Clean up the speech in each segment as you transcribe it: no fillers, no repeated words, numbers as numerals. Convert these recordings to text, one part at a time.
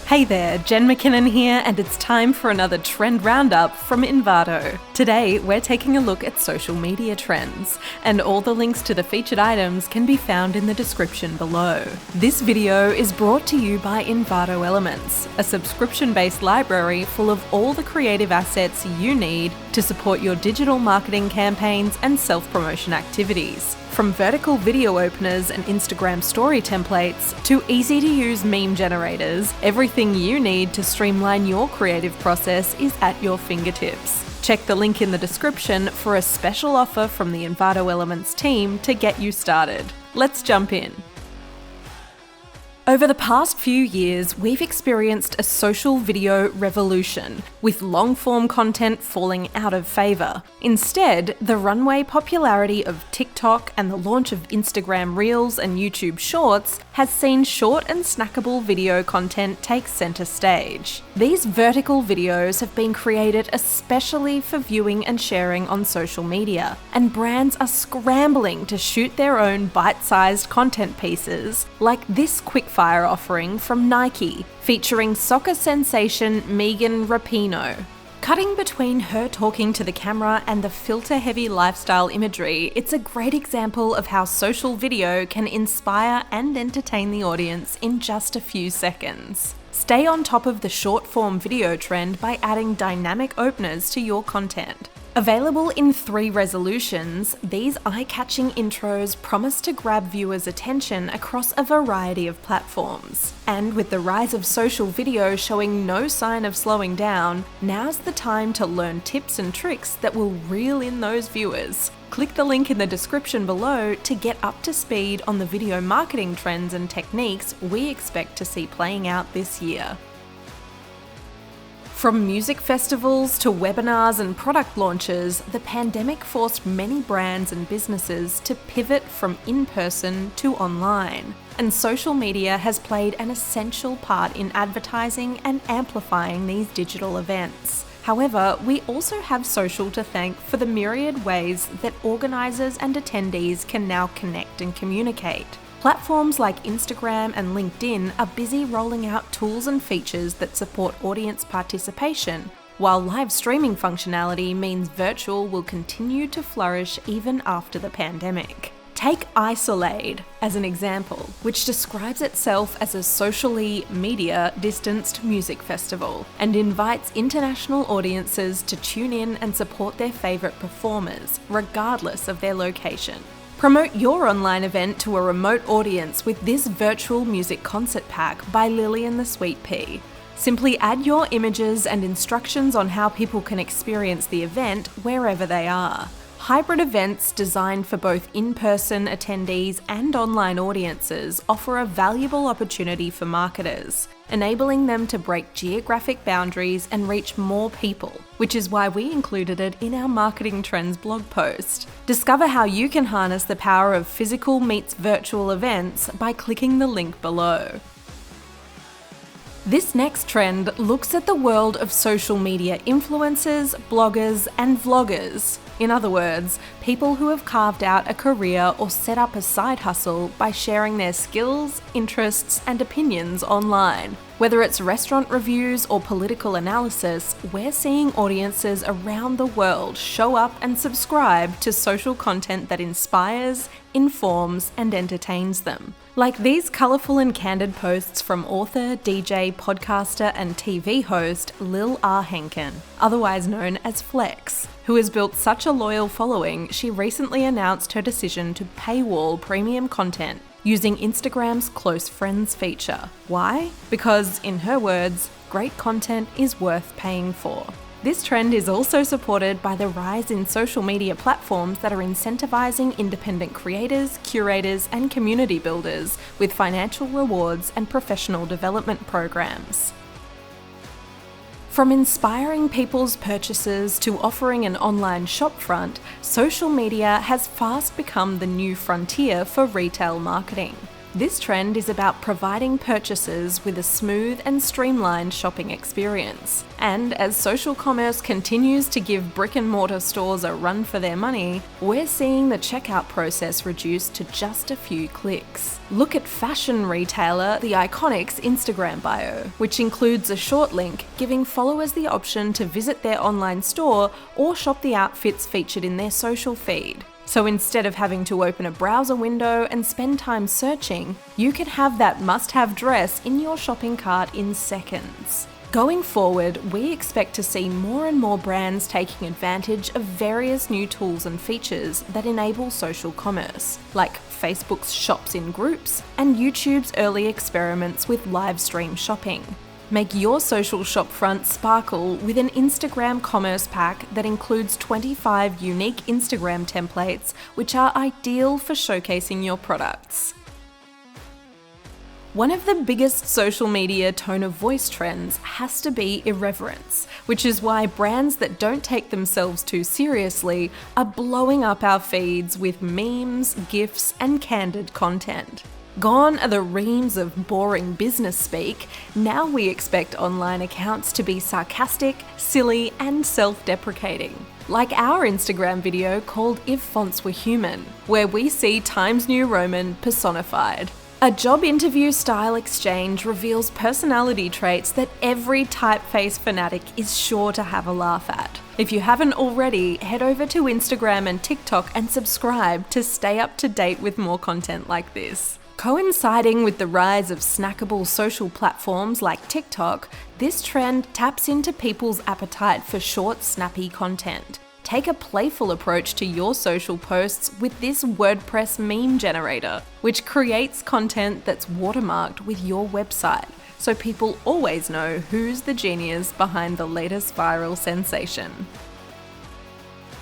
Hey there, Jen McKinnon here, and it's time for another trend roundup from Envato. Today, we're taking a look at social media trends, and all the links to the featured items can be found in the description below. This video is brought to you by Envato Elements, a subscription-based library full of all the creative assets you need to support your digital marketing campaigns and self-promotion activities. From vertical video openers and Instagram story templates to easy-to-use meme generators, everything you need to streamline your creative process is at your fingertips. Check the link in the description for a special offer from the Envato Elements team to get you started. Let's jump in. Over the past few years, we've experienced a social video revolution, with long-form content falling out of favour. Instead, the runway popularity of TikTok and the launch of Instagram Reels and YouTube Shorts has seen short and snackable video content take centre stage. These vertical videos have been created especially for viewing and sharing on social media, and brands are scrambling to shoot their own bite-sized content pieces, like this quickfire offering from Nike, featuring soccer sensation Megan Rapinoe. Cutting between her talking to the camera and the filter-heavy lifestyle imagery, it's a great example of how social video can inspire and entertain the audience in just a few seconds. Stay on top of the short-form video trend by adding dynamic openers to your content. Available in 3 resolutions, these eye-catching intros promise to grab viewers' attention across a variety of platforms. And with the rise of social video showing no sign of slowing down, now's the time to learn tips and tricks that will reel in those viewers. Click the link in the description below to get up to speed on the video marketing trends and techniques we expect to see playing out this year. From music festivals to webinars and product launches, the pandemic forced many brands and businesses to pivot from in-person to online. And social media has played an essential part in advertising and amplifying these digital events. However, we also have social to thank for the myriad ways that organisers and attendees can now connect and communicate. Platforms like Instagram and LinkedIn are busy rolling out tools and features that support audience participation, while live streaming functionality means virtual will continue to flourish even after the pandemic. Take Isolade as an example, which describes itself as a socially media-distanced music festival and invites international audiences to tune in and support their favourite performers, regardless of their location. Promote your online event to a remote audience with this virtual music concert pack by Lily and the Sweet Pea. Simply add your images and instructions on how people can experience the event wherever they are. Hybrid events designed for both in-person attendees and online audiences offer a valuable opportunity for marketers, enabling them to break geographic boundaries and reach more people, which is why we included it in our Marketing Trends blog post. Discover how you can harness the power of physical meets virtual events by clicking the link below. This next trend looks at the world of social media influencers, bloggers, and vloggers. In other words, people who have carved out a career or set up a side hustle by sharing their skills, interests, and opinions online. Whether it's restaurant reviews or political analysis, we're seeing audiences around the world show up and subscribe to social content that inspires, informs, and entertains them. Like these colourful and candid posts from author, DJ, podcaster, and TV host Lil R. Henkin, otherwise known as Flex, who has built such a loyal following, she recently announced her decision to paywall premium content using Instagram's Close Friends feature. Why? Because, in her words, great content is worth paying for. This trend is also supported by the rise in social media platforms that are incentivizing independent creators, curators, and community builders with financial rewards and professional development programs. From inspiring people's purchases to offering an online shopfront, social media has fast become the new frontier for retail marketing. This trend is about providing purchasers with a smooth and streamlined shopping experience. And as social commerce continues to give brick-and-mortar stores a run for their money, we're seeing the checkout process reduced to just a few clicks. Look at fashion retailer The Iconic's Instagram bio, which includes a short link giving followers the option to visit their online store or shop the outfits featured in their social feed. So instead of having to open a browser window and spend time searching, you can have that must-have dress in your shopping cart in seconds. Going forward, we expect to see more and more brands taking advantage of various new tools and features that enable social commerce, like Facebook's shops in groups and YouTube's early experiments with live stream shopping. Make your social shopfront sparkle with an Instagram commerce pack that includes 25 unique Instagram templates, which are ideal for showcasing your products. One of the biggest social media tone of voice trends has to be irreverence, which is why brands that don't take themselves too seriously are blowing up our feeds with memes, GIFs, and candid content. Gone are the reams of boring business speak. Now we expect online accounts to be sarcastic, silly, and self-deprecating. Like our Instagram video called If Fonts Were Human, where we see Times New Roman personified. A job interview style exchange reveals personality traits that every typeface fanatic is sure to have a laugh at. If you haven't already, head over to Instagram and TikTok and subscribe to stay up to date with more content like this. Coinciding with the rise of snackable social platforms like TikTok, this trend taps into people's appetite for short, snappy content. Take a playful approach to your social posts with this WordPress meme generator, which creates content that's watermarked with your website, so people always know who's the genius behind the latest viral sensation.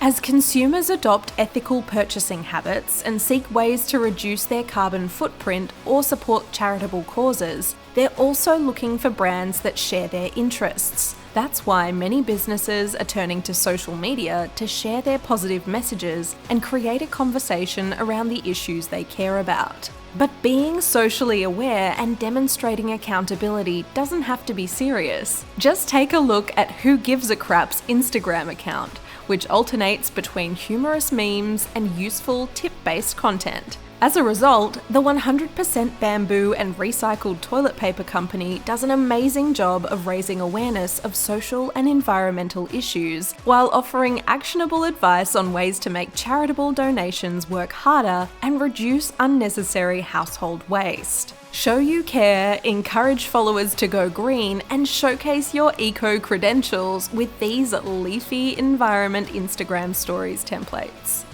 As consumers adopt ethical purchasing habits and seek ways to reduce their carbon footprint or support charitable causes, they're also looking for brands that share their interests. That's why many businesses are turning to social media to share their positive messages and create a conversation around the issues they care about. But being socially aware and demonstrating accountability doesn't have to be serious. Just take a look at Who Gives a Crap's Instagram account, which alternates between humorous memes and useful tip-based content. As a result, the 100% bamboo and recycled toilet paper company does an amazing job of raising awareness of social and environmental issues while offering actionable advice on ways to make charitable donations work harder and reduce unnecessary household waste. Show you care, encourage followers to go green, and showcase your eco-credentials with these leafy environment Instagram stories templates.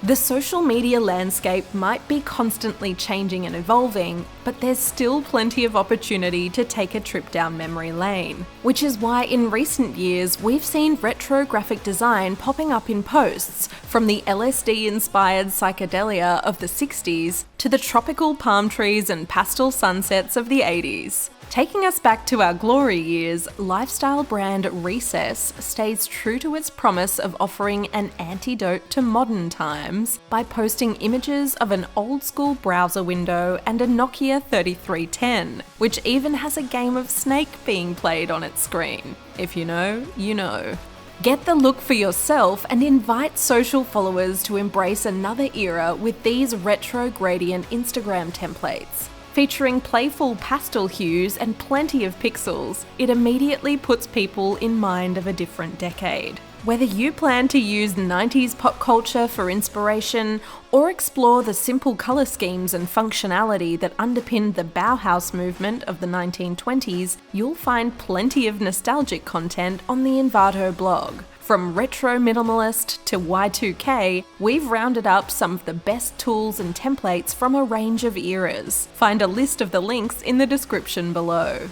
The social media landscape might be constantly changing and evolving, but there's still plenty of opportunity to take a trip down memory lane. Which is why in recent years we've seen retro graphic design popping up in posts, from the LSD-inspired psychedelia of the 60s to the tropical palm trees and pastel sunsets of the 80s. Taking us back to our glory years, lifestyle brand Recess stays true to its promise of offering an antidote to modern times by posting images of an old-school browser window and a Nokia 3310, which even has a game of Snake being played on its screen. If you know, you know. Get the look for yourself and invite social followers to embrace another era with these retro gradient Instagram templates. Featuring playful pastel hues and plenty of pixels, it immediately puts people in mind of a different decade. Whether you plan to use 90s pop culture for inspiration or explore the simple colour schemes and functionality that underpinned the Bauhaus movement of the 1920s, you'll find plenty of nostalgic content on the Envato blog. From retro minimalist to Y2K, we've rounded up some of the best tools and templates from a range of eras. Find a list of the links in the description below.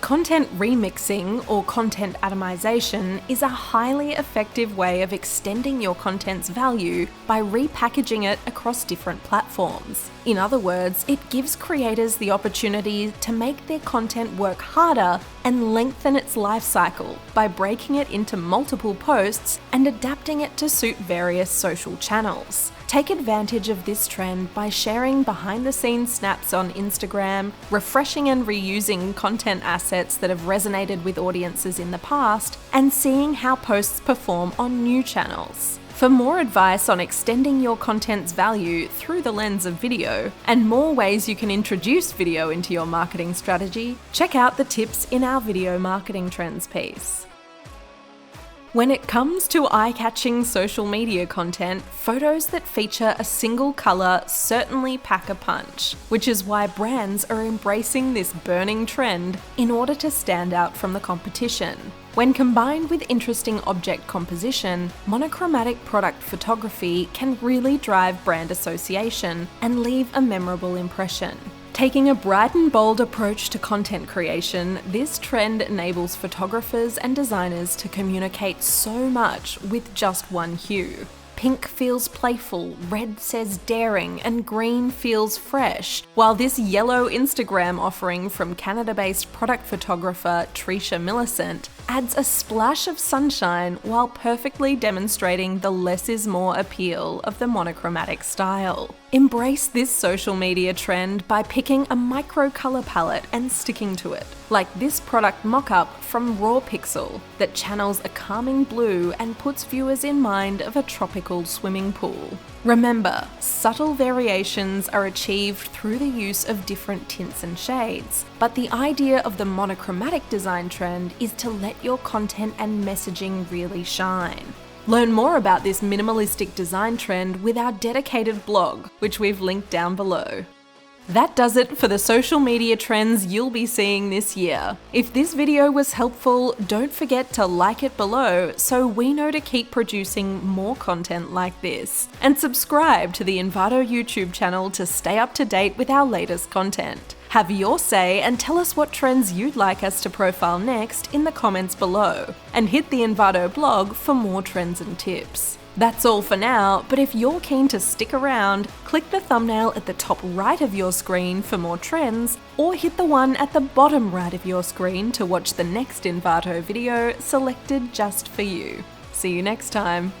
Content remixing, or content atomization, is a highly effective way of extending your content's value by repackaging it across different platforms. In other words, it gives creators the opportunity to make their content work harder and lengthen its life cycle by breaking it into multiple posts and adapting it to suit various social channels. Take advantage of this trend by sharing behind-the-scenes snaps on Instagram, refreshing and reusing content assets that have resonated with audiences in the past, and seeing how posts perform on new channels. For more advice on extending your content's value through the lens of video, and more ways you can introduce video into your marketing strategy, check out the tips in our Video Marketing Trends piece. When it comes to eye-catching social media content, photos that feature a single colour certainly pack a punch, which is why brands are embracing this burning trend in order to stand out from the competition. When combined with interesting object composition, monochromatic product photography can really drive brand association and leave a memorable impression. Taking a bright and bold approach to content creation, this trend enables photographers and designers to communicate so much with just one hue. Pink feels playful, red says daring, and green feels fresh, while this yellow Instagram offering from Canada-based product photographer Trisha Millicent adds a splash of sunshine while perfectly demonstrating the less is more appeal of the monochromatic style. Embrace this social media trend by picking a micro color palette and sticking to it, like this product mock-up from Raw Pixel that channels a calming blue and puts viewers in mind of a tropical swimming pool. Remember, subtle variations are achieved through the use of different tints and shades, but the idea of the monochromatic design trend is to let your content and messaging really shine. Learn more about this minimalistic design trend with our dedicated blog, which we've linked down below. That does it for the social media trends you'll be seeing this year. If this video was helpful, don't forget to like it below so we know to keep producing more content like this. And subscribe to the Envato YouTube channel to stay up to date with our latest content. Have your say and tell us what trends you'd like us to profile next in the comments below. And hit the Envato blog for more trends and tips. That's all for now, but if you're keen to stick around, click the thumbnail at the top right of your screen for more trends, or hit the one at the bottom right of your screen to watch the next Envato video selected just for you. See you next time.